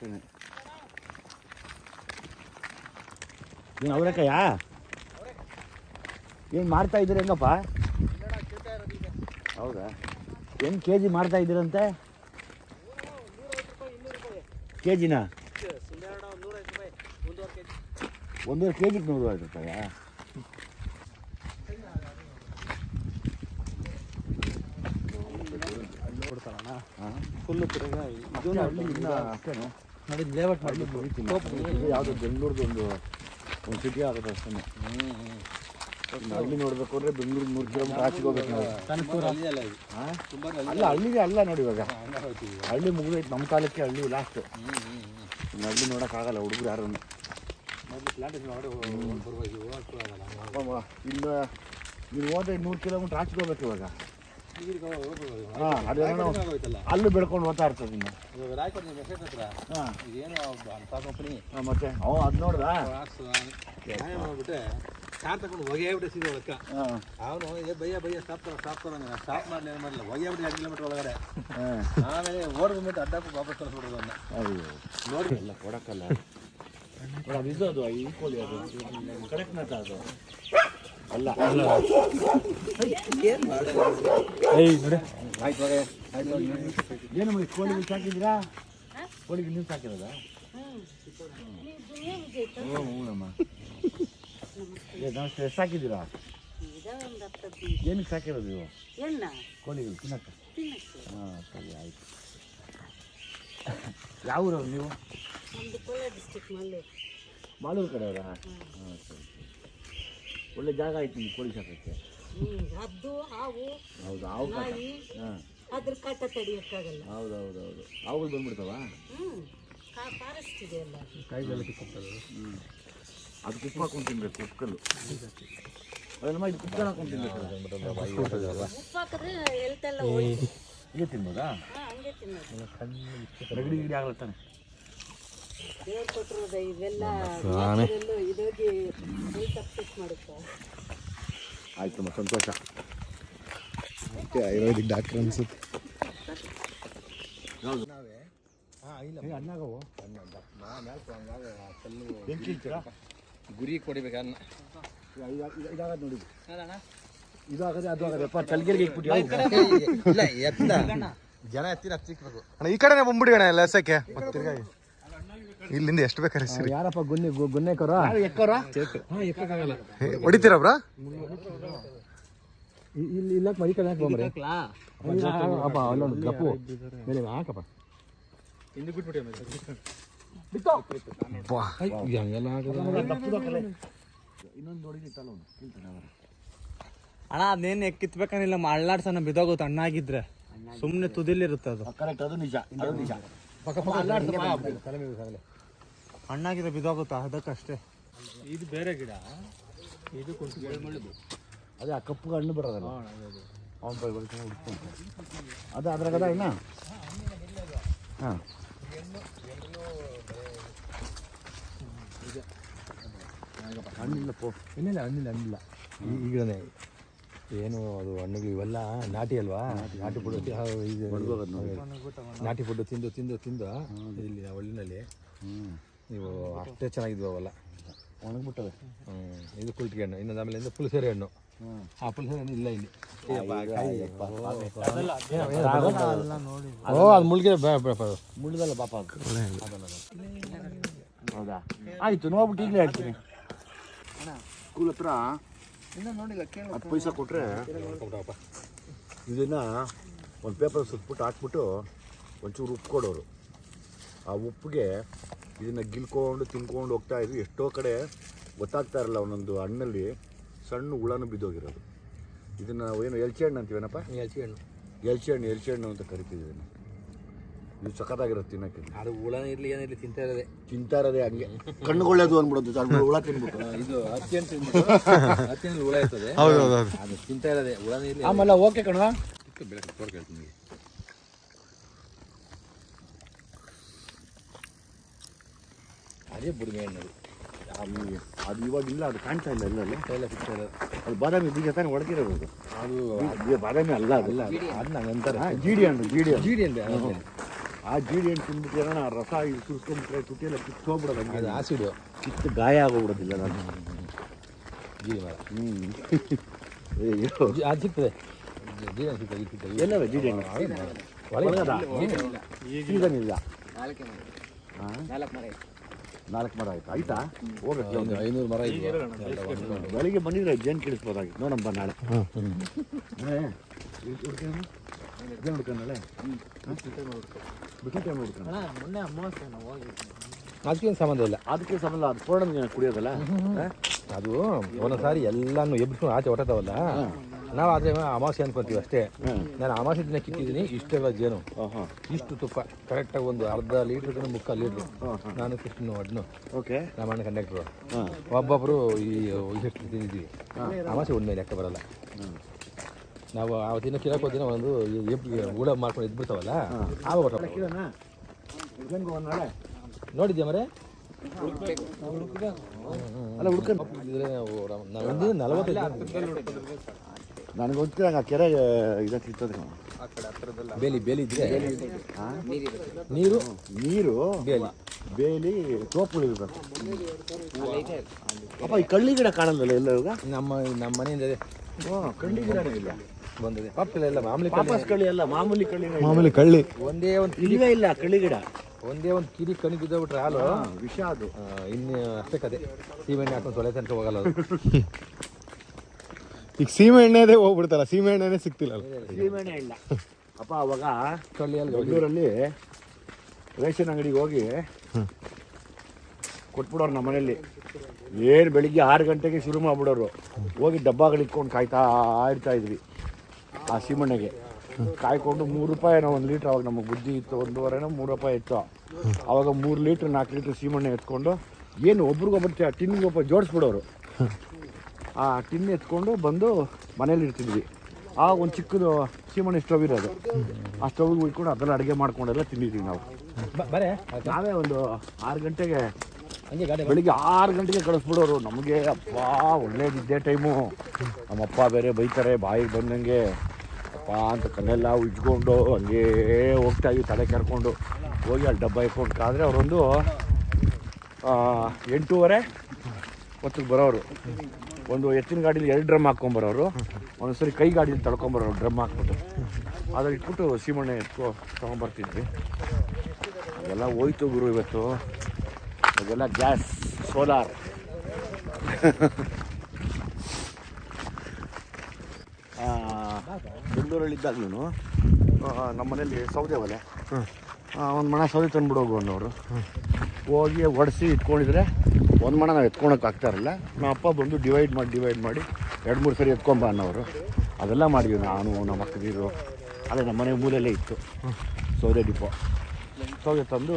ಅಷ್ಟೇ. ಏನು ಅವರೆಕಾಯ ಏನು ಮಾಡ್ತಾ ಇದ್ದೀರಿ ಹೆಂಗಪ್ಪ? ಹೌದಾ? ಹೆಂಗೆ ಕೆ ಜಿ ಮಾಡ್ತಾ ಇದ್ದೀರಂತೆ? ಕೆ ಜಿನ 1.5 kg 150 ರೂಪಾಯಾ? ಕೊಡ್ತಾರಣ್ಣ ಫುಲ್ಲು ತಿರುಗ ಅಷ್ಟೇನು ನೋಡಿ ಲೇಔಟ್ ಮಾಡಿ ಯಾವುದೋ ಬೆಂಗಳೂರ್ದು ಒಂದು ಸಿಟಿ ಆಗುತ್ತೆ ಅಷ್ಟೇ. ಹಳ್ಳಿ ನೋಡ್ಬೇಕು ಅಂದರೆ ಬೆಂಗಳೂರು 3 ಕಿಲೋಮೀಟರ್ ಆಚೆಗೆ ಹೋಗ್ಬೇಕು ನಾವು. ಅಲ್ಲ ಹಳ್ಳಿಗೆ ಅಲ್ಲ ನೋಡಿ, ಇವಾಗ ಹಳ್ಳಿ ಮುಗಿದೈತೆ ನಮ್ಮ ಕಾಲಕ್ಕೆ. ಹಳ್ಳಿ ಲಾಸ್ಟು. ಇನ್ನು ಹಳ್ಳಿ ನೋಡೋಕ್ಕಾಗಲ್ಲ ಹುಡುಗರು ಯಾರು. ಇನ್ನು ನೀವು ಹೋದ್ರೆ 100 ಕಿಲೋಮೀಟ್ರ್ ಆಚೆಗೆ ಹೋಗ್ಬೇಕು ಇವಾಗ. ಹಾಂ, ಅದೇನೋ ಅಲ್ಲೂ ಬೆಳ್ಕೊಂಡು ಹೋಗ್ತಾ ಇರ್ತದೆ. ಇನ್ನು ಹಾಂ ಮತ್ತೆ ಅದು ನೋಡ್ದಾ ನೋಡ್ಬಿಟ್ಟೆ ಕಾರ್ ತಗೊಂಡು ಹೊಗೆಬಿಟ್ಟೆ ಸೀದಾ ಒಳಕ್ಕ. ಅವನು ಬಯ್ಯ ಸ್ಟಾಪ್ ಮಾಡಲಿ ಏನು ಮಾಡಲಿಲ್ಲ, ಹೊಗೆಬಿಟ್ಟು 2 ಕಿಲೋಮೀಟರ್ ಒಳಗಡೆ. ಆಮೇಲೆ ಓಡ್ಬಿಟ್ಟು ಅಡ್ಡಪ್ಪ ವಾಪಸ್ ಕಳಿಸ್ಬಿಡೋದು ಅವನ್ನ. ನೋಡಿ ಎಲ್ಲ ಕೊಡಕ್ಕಲ್ಲ. ಇದು ಅದು ಈ ಕೋಳಿ ಅದು ಕಡಕ್ನಾಥ ಅದು ಅಲ್ಲ. ಏನು ಕೋಳಿಗೆ ಸಾಕಿದ್ದೀರಾ? ಕೋಳಿಗೆ ನೀವು ಸಾಕಿರೋದಾ? ಹ್ಞೂನಮ್ಮ. ನಮಸ್ತೆ. ಎಷ್ಟು ಸಾಕಿದ್ದೀರಾ? ಏನಕ್ಕೆ ಸಾಕಿರೋದು ನೀವು ಕೋಳಿಗಳು? ತಿನ್ನಕ್ಕೆ. ಹಾಂ ಸರಿ ಆಯಿತು. ಯಾವ ಊರವ್ರು ನೀವು? ಮಾಲೂರು ಕಡೆಯವರಾ? ಹಾಂ ಸರಿ. ಒಳ್ಳೆ ಜಾಗ ಆಯ್ತು ನಿಮ್ಗೆ ಕೋಳಿ ಸಾಕಕ್ಕೆ. ಹೌದು, ಹಾವು ಕಾಟ. ಹಾಂ, ಅದ್ರ ಕಾಟ ತಡಿಯಕ್ಕಾಗಲ್ಲ. ಹೌದೌದೌದು. ಹಾವುಗಳು ಬಂದ್ಬಿಡ್ತಾವ? ಕಾಯಿಲೆಲ್ಲ ಕಿತ್ಕೊಳ್ತದೆ. ಅದು ಕುಪ್ಪು ಹಾಕೊಂಡು ತಿನ್ಬೇಕು, ಕುಕ್ಕಲ್ಲು. ಅದೆಲ್ಲಮ್ಮ ಇದು ಕುಕ್ಕಲ್ ಹಾಕೊಂಡು ತಿನ್ಬೇಕಲ್ಲ. ಹೀಗೆ ತಿನ್ಬೋದಾ? ನೆಗಡಿ ಗಿಡಿ ಆಗಲ್ಲ ತಾನೆ? ಆಯ್ತಮ್ಮ, ಸಂತೋಷ. ಆಯುರ್ವೇದಿಕ್ ಡಾಕ್ಟರ್ ಅನ್ಸುತ್ತೆ. ಅಣ್ಣಾಗವು ಬೆಂಕಿ ಇಡ್ತೀರಾ? ಗುರಿ ಕೊಡಿಬೇಕು ಅನ್ನ. ಇದಾಗದು ನೋಡಿ, ಇದು ಆಗದೆ ಅದು ಆಗದೆಪ್ಪ. ತಲೆಗೆಲ್ಗೆ ಇಟ್ಬಿಟ್ಟು ಇಲ್ಲ ಎತ್ತ ಜನ ಎತ್ತಿನ ಹಚ್ಚಿಕ್ಬೇಕು ಅಣ್ಣ. ಈ ಕಡೆನೇ ಬಂದ್ಬಿಡಿ ಅಣ್ಣ ಎಲ್ಲ ಎಸಕ್ಕೆ. ತಿರ್ಗಾಗಿ ಇಲ್ಲಿಂದ ಎಷ್ಟು ಬೇಕಾರೆ ಸರಿ. ಯಾರಪ್ಪ ಗುನ್ನೆಕರ ಎಕ್ಕರ? ಹೊಡಿತೀರ ಬ್ರಾ? ಇಲ್ಲಿ ಇಲ್ಲ ಮರಿ ಕಡೆ ಹಾಕ್ಬಂಬ್ರೆ ಅಪ್ಪ. ಅಲ್ಲೊಂದು ಗಪ್ಪು ಮೇಲೆ ಹಾಕಪ್ಪ. ಹಿಂದೆ ಬಿಟ್ಬಿಟ್ಟು ಇನ್ನೊಂದು ಹೊಡಿಲಿತ್ತಲ್ಲ ಅವನು ಕೇಳ್ತಾನೆ ಅವರ. ಅಣ್ಣ ಅದೇನು ಕಿತ್ಬೇಕನ್ನಿಲ್ಲ, ಅಳ್ಳಾಡ್ಸನ ಬಿದೋಗುತ್ತೆ. ಹಣ್ಣಾಗಿದ್ರೆ ಸುಮ್ಮನೆ ತುದಿಲಿರುತ್ತೆ ಅದು. ಕರೆಕ್ಟ್, ಅದು ನಿಜ, ಅದು ನಿಜ. ಹಣ್ಣಾಗಿದ್ರೆ ಬಿದೋಗುತ್ತಾ, ಅದಕ್ಕಷ್ಟೇ. ಇದು ಬೇರೆ ಗಿಡ, ಇದು ಕುಂಟು. ಅದೇ ಆ ಕಪ್ಪು ಹಣ್ಣು ಬರೋದಲ್ಲ, ಅವನು ಹುಡ್ಕೊಂಡು ಅದು ಅದ್ರಾಗದ ಇನ್ನ. ಹಾಂ, ಹಣ್ಣಿಲ್ಲ ಪೋ. ಹಣ್ಣಿಲ್ಲ ಈಗಲೇ ಏನು ಅದು ಹಣ್ಣುಗಳು ಇವೆಲ್ಲ ನಾಟಿ ಅಲ್ವಾ? ನಾಟಿ ಫುಡ್ ನಾಟಿ ಫುಡ್ ತಿಂದು ಇಲ್ಲಿ ಹಳ್ಳಿನಲ್ಲಿ ನೀವು ಅಷ್ಟೇ ಚೆನ್ನಾಗಿದ್ವು ಅವೆಲ್ಲ. ಒಣಗ್ಬಿಟ್ಟವೆ. ಇದು ಕುಲ್ಟಿಗೆ ಹಣ್ಣು. ಇನ್ನೊಂದು ಆಮೇಲೆ ಪುಲ್ಸೇರಿ ಹಣ್ಣು. ಆ ಪುಲ್ಸೇರಿ ಹಣ್ಣು ಇಲ್ಲ ಇಲ್ಲಿ. ಅದು ಮುಳ್ಗಿದೆ, ಮುಳ್ಳಿದಲ್ಲ ಪಾಪ. ಹೌದಾ? ಆಯಿತು, ನೋಡ್ಬಿಟ್ಟು ಈಗಲೇ ಹೇಳ್ತೀನಿ. ಸ್ಕೂಲ್ ಹತ್ರ ಇನ್ನೂ ನೋಡಿಲ್ಲ, 10 ಪೈಸೆ ಕೊಟ್ಟರೆ ಇದನ್ನು ಒಂದು ಪೇಪರ್ ಸುತ್ಬಿಟ್ಟು ಹಾಕ್ಬಿಟ್ಟು ಒಂಚೂರು ಉಪ್ಪು ಕೊಡೋರು. ಆ ಉಪ್ಪಿಗೆ ಇದನ್ನು ಗಿಲ್ಕೊಂಡು ತಿನ್ಕೊಂಡು ಹೋಗ್ತಾ ಇದ್ವಿ. ಎಷ್ಟೋ ಕಡೆ ಗೊತ್ತಾಗ್ತಾ ಇರಲ್ಲ, ಒಂದೊಂದು ಹಣ್ಣಲ್ಲಿ ಸಣ್ಣ ಹುಳನೂ ಬಿದ್ದೋಗಿರೋದು. ಇದನ್ನು ಏನು ಎಲ್ಚಿ ಹಣ್ಣು ಅಂತೀವೇನಪ್ಪ? ಎಲ್ಚಿ ಹಣ್ಣು ಅಂತ ಕರಿತೀವಿ ಇದನ್ನು. ಇದು ಸಖತ್ತಾಗಿರುತ್ತೆ ತಿನ್ನೋಕ್ಕೆ. ಅದು ಹುಳ ಇರಲಿ ಏನಿರಲಿ ತಿಂತಾ ಇರೋದೇ ಹಂಗೆ. ಕಣ್ಣುಗೊಳ್ಳೇದು ಅಂದ್ಬಿಡೋದು, ಹುಳ ತಿನ್ಬಿಟ್ಟು. ಇದು ಹತ್ತಿಯಲ್ಲಿ ಹುಳ ಇರ್ತದೆ. ಅದು ತಿಂತಾ ಇರೋದೇ ಹುಳ ಇರಲಿ. ಆಮೇಲೆ ಓಕೆ ಕಣ, ಬೆಳಗ್ಗೆ ತೋರ್ಕ ಹೇಳ್ತೀನಿ. ಅದೇ ಬುಡಿಮೆ ಹಣ್ಣು. ಅದು ಇವಾಗಿಲ್ಲ, ಅದು ಕಾಣ್ತಾ ಇಲ್ಲ. ಎಲ್ಲ ಸಿಗ್ತಾ ಇರೋದು ಅದು ಬಾದಾಮಿ ಬೀಜ ತಾನೇ ಹೊಡೆದಿರೋದು. ಅದು ಬಾದಾಮಿ ಅಲ್ಲ, ಅದು ನಂತರ ಜೀಡಿ ಹಣ್ಣು. ಜೀಡಿ ಅಂದ್ರೆ ಆ ಜೀಡಿ ಹಣ್ಣು ತಿಂದ್ಬಿಟ್ಟು ಏನೋ ರಸ ಇದು ಸುರ್ಸ್ಕೊಂಡ್ಬಿಟ್ರೆ ತುಟಿಯೆಲ್ಲ ಕಿತ್ತೋಗ್ಬಿಡೋದು ಹಂಗೆ ಅದು ಆಸಿಡು ಕಿತ್ತು ಗಾಯ ಆಗೋಗ್ಬಿಡೋದಿಲ್ಲ ನಾನು. ಜೀರಿ ಮರ ಅಯ್ಯೋ ಅದು ಸಿಗ್ತದೆ ಜೀರಿ ಹಣ್ಣು ಸಿಗ್ತದೆ ಎಲ್ಲವೇ ಜೀಡಿ ಹಣ್ಣು ಒಳಗದ ಸೀಸನ್ ಇಲ್ಲ. ಹಾಂ 4 ಮರ ಆಯ್ತು ಆಯ್ತಾ ಹೋಗಕ್ಕೆ ಒಂದು 500 ಮರ ಇದೆ ಬೆಳಿಗ್ಗೆ ಬಂದಿದ್ರೆ ಜೇನು ಕಿಡಿಸ್ಬೋದಾಗಿತ್ತು ನೋಡಮ್ಮ ನಾಳೆ. ಹುಡ್ಕೊಂಡಳೆ ಬಿಟ್ಟು ಟೈಮ್ ಹುಡ್ಕೊಂಡು ಮೊನ್ನೆ ಅಮಾವಾಸ್ಯೆ ನಾವು ಹೋಗಿದ್ವಿ. ಅದಕ್ಕೇನು ಸಂಬಂಧ ಇಲ್ಲ. ಅದಕ್ಕೆ ಸಮಲ್ಲ ಅದು ಪೌರ್ಣಮಿ ಕುಡಿಯೋದಲ್ಲ. ಅದು ಒಂದೊಂದು ಸಾರಿ ಎಲ್ಲಾನು ಎಬ್ಬಿಸ್ಕೊಂಡು ಆಚೆ ಹೊಟ್ಟತಾವಲ್ಲ, ನಾವು ಆದರೆ ಅಮಾವಾಸ್ಯೆ ಅಂದ್ಕೊತೀವಿ ಅಷ್ಟೇ. ನಾನು ಅಮಾವಾಸ್ಯೆ ದಿನ ಕಿತ್ತಿದ್ದೀನಿ ಇಷ್ಟೆಲ್ಲ ಜೇನು, ಇಷ್ಟು ತುಪ್ಪ ಕರೆಕ್ಟಾಗಿ ಒಂದು ಅರ್ಧ ಲೀಟ್ರ್ ಮುಕ್ಕಾಲು ಲೀಟ್ರು. ನಾನು ಕೃಷ್ಣನು ಅಡ್ನು ಓಕೆ ನಮ್ಮ ಅಣ್ಣ ಕಂಡಕ್ಟ್ರು ಒಬ್ಬೊಬ್ಬರು ಎಷ್ಟು ತಿಂದಿದ್ದೀವಿ. ಅಮಾವಾಸ್ಯೆ ಉಣ್ಮೇಲೆ ಲೆಕ್ಕ ಬರಲ್ಲ. ನಾವು ಆವತ್ತಿನ ಕಿರಕ್ಕೆ ಹೋದಿನ ಒಂದು ಊಡ ಮಾಡ್ಕೊಂಡು ಇದ್ಬಿಡ್ತಾವಲ್ಲ ಆವಾಗ ನಾಳೆ ನೋಡಿದ್ಯಾ ಮರೆ ಅಲ್ಲ ಹುಡ್ಕೊಂಡು ನಾವೊಂದು 45 ನನಗೆ ಗೊತ್ತಿರಂಗ ಆ ಕೆರೆ ಇದಕ್ಕೆ ಸಿಗ್ತದೆ. ಬೇಲಿ ಇದ್ರೆ ನೀರು ನೀರು ಬೇಲಿ ತೋಪುಗಳು ಇರಬೇಕು. ಅಪ್ಪ ಈ ಕಳ್ಳಿ ಗಿಡ ಕಾಣಲ್ವಲ್ಲ ಎಲ್ಲ ಇವಾಗ ನಮ್ಮ ಮನೆಯಿಂದ ಇದೆ. ಕಳ್ಳಿ ಗಿಡನೇ ಇಲ್ಲ ಬಂದಿದೆ ಪಕ್ಕದಲ್ಲಿ ಎಲ್ಲ ಮಾಮೂಲಿ ವಾಪಸ್ ಕಳ್ಳಿ ಅಲ್ಲ ಮಾಮೂಲಿ ಕಳ್ಳಿ ಮಾಮೂಲಿ ಕಳ್ಳಿ. ಒಂದೇ ಒಂದು ಇಲ್ಲವೇ ಇಲ್ಲ ಕಳ್ಳಿ ಗಿಡ. ಒಂದೇ ಒಂದು ಕಿರಿ ಕಣಿ ಬಿದ್ದೋಗ್ಬಿಟ್ರೆ ಹಾಲು ವಿಷ ಅದು. ಇನ್ನು ಅಷ್ಟೇ ಕತೆ. ಸೀಮೆಣ್ಣೆ ಹಾಕೊಂಡು ತೊಳೆ ತನಕ ಹೋಗಲ್ಲ ಅದು. ಈಗ ಸೀಮೆ ಎಣ್ಣೆದೇ ಹೋಗ್ಬಿಡ್ತಲ್ಲ, ಸೀಮೆ ಎಣ್ಣೆನೇ ಸಿಗ್ತಿಲ್ಲ. ಸೀಮೆಣ್ಣೆ ಇಲ್ಲ ಅಪ್ಪ. ಅವಾಗ ಕಳ್ಳಿಯಲ್ಲಿ ಬೆಂಗಳೂರಲ್ಲಿ ರೇಷನ್ ಅಂಗಡಿಗೆ ಹೋಗಿ ಕೊಟ್ಬಿಡೋರು ನಮ್ಮ ಮನೇಲಿ. ಏನು ಬೆಳಿಗ್ಗೆ 6 ಗಂಟೆಗೆ ಶುರು ಮಾಡಿಬಿಡೋರು. ಹೋಗಿ ಡಬ್ಬಗಳು ಇಟ್ಕೊಂಡು ಕಾಯ್ತಾ ಇರ್ತಾ ಇದ್ವಿ ಆ ಸೀಮೆಣ್ಣೆಗೆ. ಕಾಯ್ಕೊಂಡು 3 ರೂಪಾಯಿನೋ 1 ಲೀಟ್ರ್. ಅವಾಗ ನಮಗೆ ಬುದ್ಧಿ ಇತ್ತು, 1.5 3 ರೂಪಾಯಿ ಇತ್ತು. ಅವಾಗ 3 ಲೀಟ್ರ್ 4 ಲೀಟ್ರ್ ಸೀಮೆಣ್ಣೆ ಎತ್ಕೊಂಡು ಏನು ಒಬ್ರಿಗೊಬ್ಬರು ಟಿನ್ನಿಗೊಬ್ಬ ಜೋಡಿಸ್ಬಿಡೋರು. ಆ ಟಿನ್ ಎತ್ಕೊಂಡು ಬಂದು ಮನೇಲಿ ಇರ್ತಿದ್ವಿ. ಆಗ ಒಂದು ಚಿಕ್ಕದು ಸೀಮೆಣ್ಣೆ ಸ್ಟವ್ ಇರೋದು. ಆ ಸ್ಟವ್ಗೆ ಉಯ್ಕೊಂಡು ಅದೆಲ್ಲ ಅಡುಗೆ ಮಾಡ್ಕೊಂಡೆಲ್ಲ ತಿಂದಿದ್ವಿ ನಾವು. ಬರೇ ನಾವೇ ಒಂದು 6 ಗಂಟೆಗೆ ಹಂಗೆ ಗಾಡಿ ಬೆಳಿಗ್ಗೆ 6 ಗಂಟೆಗೆ ಕಳಿಸ್ಬಿಡೋರು. ನಮಗೆ ಅಪ್ಪ ಒಳ್ಳೇದಿದ್ದೇ ಟೈಮು. ನಮ್ಮಪ್ಪ ಬೇರೆ ಬೈತಾರೆ ಬಾಯಿಗೆ ಬಂದಂಗೆ ಅಪ್ಪ ಅಂತ ಕಲ್ಲೆಲ್ಲ ಉಜ್ಕೊಂಡು ಹಂಗೇ ಹೋಗ್ತಾಯಿದ್ವಿ ತಲೆ ಕೆರ್ಕೊಂಡು. ಹೋಗಿ ಅಲ್ಲಿ ಡಬ್ಬ ಇಟ್ಕೊಂಡು ಕಾದ್ರೆ ಅವರೊಂದು 8:30 ಹೊತ್ತಿಗೆ ಬರೋರು. ಒಂದು ಎತ್ತಿನ ಗಾಡೀಲಿ 2 ಡ್ರಮ್ ಹಾಕ್ಕೊಂಬರೋರು. ಒಂದೊಂದ್ಸರಿ ಕೈ ಗಾಡೀಲಿ ತಳ್ಕೊಂಬರೋರು ಡ್ರಮ್ ಹಾಕ್ಬಿಟ್ಟು. ಅದ್ರಲ್ಲಿ ಇಟ್ಬಿಟ್ಟು ಸೀಮೆಣ್ಣೆ ತೊಗೊಂಬರ್ತಿದ್ವಿ. ಅದೆಲ್ಲ ಹೋಯ್ತು ಗುರು ಇವತ್ತು. ಅದೆಲ್ಲ ಗ್ಯಾಸ್ ಸೋಲಾರ್. ಬೆಂಗಳೂರಲ್ಲಿದ್ದಾಗ್ಲೂ ನಮ್ಮ ಮನೇಲಿ ಸೌದೆ ಒಲೆ ಒಂದು ಮಣ ಸೌದೆ ತಂದುಬಿಡೋಗು ಅನ್ನೋರು. ಹೋಗಿ ಒಡಿಸಿ ಇಟ್ಕೊಂಡಿದ್ರೆ ಒಂದು ಮಣ ನಾವು ಎತ್ಕೊಳಕ್ಕೆ ಆಗ್ತಾರಲ್ಲ. ನಮ್ಮ ಅಪ್ಪ ಬಂದು ಡಿವೈಡ್ ಮಾಡಿ 2-3 ಸರಿ ಎತ್ಕೊಂಬ ಅನ್ನೋರು. ಅದೆಲ್ಲ ಮಾಡಿದ್ವಿ ನಾನು ನಮ್ಮ ಅಕ್ಕದಿರು. ಅಲ್ಲೇ ನಮ್ಮ ಮನೆ ಮೂಲೆಯಲ್ಲೇ ಇತ್ತು ಸೌದೆ ಡಿಪೋ. ಸೌದೆ ತಂದು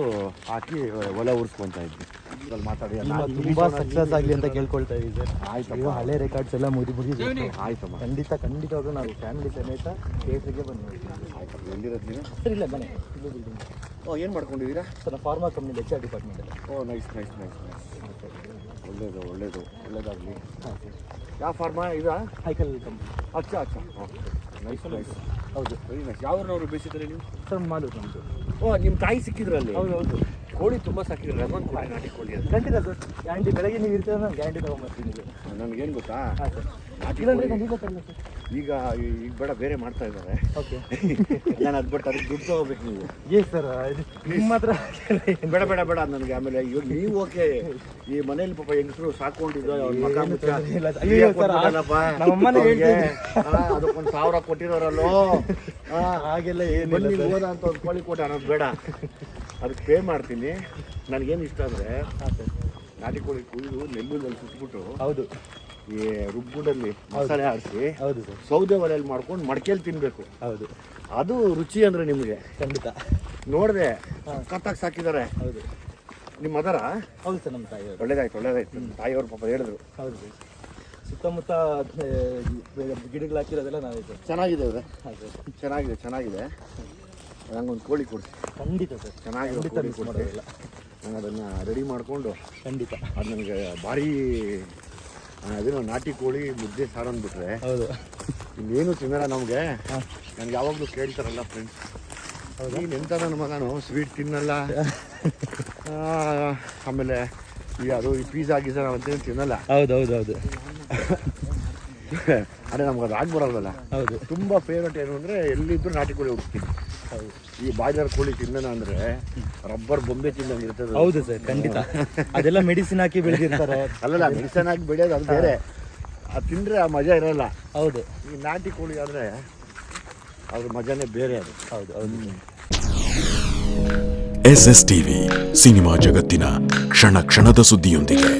ಹಾಕಿ ಒಲೆ ಉರಿಸ್ಕೊತಾ ಇದ್ವಿ. ಅಲ್ಲಿ ಮಾತಾಡಿ ತುಂಬಾ ಸಕ್ಸಸ್ ಆಗಲಿ ಅಂತ ಕೇಳ್ಕೊಳ್ತಾ ಇದ್ದೀವಿ ಸರ್. ಆಯ್ತು ಹಳೆ ರೆಕಾರ್ಡ್ಸ್ ಎಲ್ಲ ಮುಗಿದು ಆಯ್ತಮ್ಮ. ಖಂಡಿತವಾಗ್ಲೂ ನಾವು ಫ್ಯಾಮಿಲಿ ಸಮೇತ ಥಿಯೇಟ್ರಿಗೆ ಬಂದ್ವಿ. ಆಯ್ತು ಎಲ್ಲಿರೋದು ನೀವು? ಸರ್ ಇಲ್ಲ ಮನೆ ಇಲ್ಲೇ ಬಿಲ್ಡಿಂಗ್. ಏನು ಮಾಡ್ಕೊಂಡಿದ್ದೀರಾ? ಸರ್ ಫಾರ್ಮಾ ಕಂಪ್ನಿ HR ಡಿಪಾರ್ಟ್ಮೆಂಟಲ್ಲಿ. ನೈಸ್ ಒಳ್ಳೇದಾಗಲಿ. ಹಾಂ ಸರ್. ಯಾವ ಫಾರ್ಮಾ ಇದಾ? ಹೈಕಲ್ ಕಂಪ್ನಿ. ಅಚ್ಚಾ ನೈಸ್ ಹೌದು ವೆರಿ ನೈಸ್. ಯಾವ್ರನ್ನವರು ಬೇಯಿಸಿದ್ರೆ ನೀವು? ಸರ್ ಮಾಲೂರು ನಮ್ಮದು. ನಿಮ್ಮ ತಾಯಿ ಸಿಕ್ಕಿದ್ರಲ್ಲಿ? ಹೌದು ಕೋಳಿ ತುಂಬ ಸಾಕಿದ್ರೆ ಅದೊಂದು ಕೋಳಿ ನಾಟಿ ಕೋಳಿ ಅದು. ಖಂಡಿತ ಸರ್. ಗ್ಯಾರಂಟಿ ಬೆಳಗ್ಗೆ ನೀವು ಇರ್ತೀರ ನಾನು ಗ್ಯಾರಂಟಿ ತೊಗೊಂಬರ್ತೀನಿ. ನನಗೇನು ಗೊತ್ತಾ, ಹಾಂ ಸರ್. ನಾಟಿ ಇಲ್ಲಾಂದ್ರೆ ಕೋಳಿ ಖಂಡಿತ ತರಲ್ಲ ಸರ್. ಈಗ ಬೇಡ ಬೇರೆ ಮಾಡ್ತಾ ಇದ್ದಾರೆ. ಓಕೆ ನಾನು ಅದು ಬಿಟ್ಟು ಅದಕ್ಕೆ ದುಡ್ಡು ತಗೋಬೇಕು ನೀವು. ಏ ಸರ್ ನಿಮ್ಮ ಹತ್ರ ಬೇಡ ನನಗೆ. ಆಮೇಲೆ ಇವಾಗ ನೀವು ಓಕೆ, ಈ ಮನೇಲಿ ಪಾಪ ಹೆಂಗಸರು ಸಾಕೊಂಡಿದ್ದು ಮಗ ಮುಚ್ಚ ಅಯ್ಯೋ ಸರ್, ನಮ್ಮಮ್ಮನೇ ಹೇಳ್ತಿದ್ದೆ. ಅದಕ್ಕೊಂದು 1000 ಕೊಟ್ಟಿರೋರಲ್ಲೋ. ಹಾಗೆಲ್ಲ ಏನು ಬನ್ನಿ ಹೋದ ಅಂತ ಒಂದು ಕೋಳಿ ಕೊಟ್ಟ ಅನ್ನೋದು ಬೇಡ. ಅದಕ್ಕೆ ಪೇ ಮಾಡ್ತೀನಿ. ನನಗೇನು ಇಷ್ಟ ಅಂದರೆ ನಾಟಿ ಕೋಳಿ ಕುಯ್ದು ನೆಲ್ಲುದಲ್ಲಿ ಸುಟ್ಬಿಟ್ಟು ಹೌದು ಈ ರುಬ್ಬುಡಲ್ಲಿ ಮಸಾಲೆ ಆಡಿಸಿ ಹೌದು ಸರ್. ಸೌದೆ ಒಲೆಯಲ್ಲಿ ಮಾಡ್ಕೊಂಡು ಮಡಕೆಯಲ್ಲಿ ತಿನ್ನಬೇಕು. ಹೌದು ಅದು ರುಚಿ ಅಂದರೆ ನಿಮಗೆ. ಖಂಡಿತ ನೋಡಿದೆ ಕತ್ತಾಗಿ ಸಾಕಿದ್ದಾರೆ. ಹೌದು ನಿಮ್ಮ ಅದರ? ಹೌದು ಸರ್, ನಮ್ಮ ತಾಯಿಯವರು. ಒಳ್ಳೇದಾಯ್ತು. ತಾಯಿಯವ್ರ ಪಾಪ ಹೇಳಿದ್ರು. ಹೌದು ಸರ್. ಸುತ್ತಮುತ್ತ ಗಿಡಗಳು ಹಾಕಿರೋದೆಲ್ಲ ನಾವೇ ಸರ್. ಚೆನ್ನಾಗಿದೆ ಅವ್ರೆ, ಹಾಂ ಸರ್. ಚೆನ್ನಾಗಿದೆ. ನಂಗೊಂದು ಕೋಳಿ ಕೊಡಿಸಿ. ಖಂಡಿತ ಸರ್, ಚೆನ್ನಾಗಿದೆ ಖಂಡಿತ ಕೋಳಿ ಮಿಸ್ ಕೊಡಿಸಿ. ಮಾಡೋದಿಲ್ಲ. ನಾನು ಅದನ್ನು ರೆಡಿ ಮಾಡಿಕೊಂಡು ಖಂಡಿತ. ಅದು ನನಗೆ ಭಾರಿ ಅದೇನೋ ನಾಟಿ ಕೋಳಿ ಮುದ್ದೆ ಸಾರು ಅಂದ್ಬಿಟ್ರೆ ಹೌದು ಇನ್ನೇನು ತಿನ್ನಲ್ಲ ನಮಗೆ. ನನಗೆ ಯಾವಾಗಲೂ ಕೇಳ್ತಾರಲ್ಲ ಫ್ರೆಂಡ್ಸ್, ನೀನು ಎಂತ ನನ್ನ ಮಗನು ಸ್ವೀಟ್ ತಿನ್ನಲ್ಲ ಆಮೇಲೆ ಅದು ಈ ಪಿಜ್ಜಾ ಗೀಝಾ ನಾವಂತೇನು ತಿನ್ನಲ್ಲ. ಹೌದು ಅದೇ ನಮ್ಗೆ ಅದು ಆಗ್ಬರಲ್ವಲ್ಲ. ಹೌದು. ತುಂಬ ಫೇವ್ರೇಟ್ ಏನು ಅಂದರೆ ಎಲ್ಲಿದ್ದರೂ ನಾಟಿ ಕೋಳಿ ಹುಡುಕ್ತೀನಿ. ಹೌದು. ಈ ಬಾಯ್ಲರ್ ಕೋಳಿ ತಿನ್ನೋಣ ಅಂದರೆ ರಬ್ಬರ್ ಬೊಂಬೆ ತಿಂದಂಗೆ ಇರ್ತದೆ. ಹೌದು ಸರ್, ಖಂಡಿತ. ಅದೆಲ್ಲ ಮೆಡಿಸಿನ್ ಹಾಕಿ ಬೆಳೆದಿರ್ತಾರೆ. ಅಲ್ಲಲ್ಲ, ಮೆಡಿಸನ್ ಹಾಕಿ ಬೆಳೆಯೋದು ಅದು ಬೇರೆ. ಅದು ತಿಂದರೆ ಆ ಮಜಾ ಇರೋಲ್ಲ. ಹೌದು. ಈ ನಾಟಿ ಕೋಳಿ ಆದರೆ ಅದ್ರ ಮಜಾನೇ ಬೇರೆ ಅದು. ಹೌದು. SS ಟಿವಿ ಸಿನಿಮಾ ಜಗತ್ತಿನ ಕ್ಷಣ ಕ್ಷಣದ ಸುದ್ದಿಯೊಂದಿಗೆ.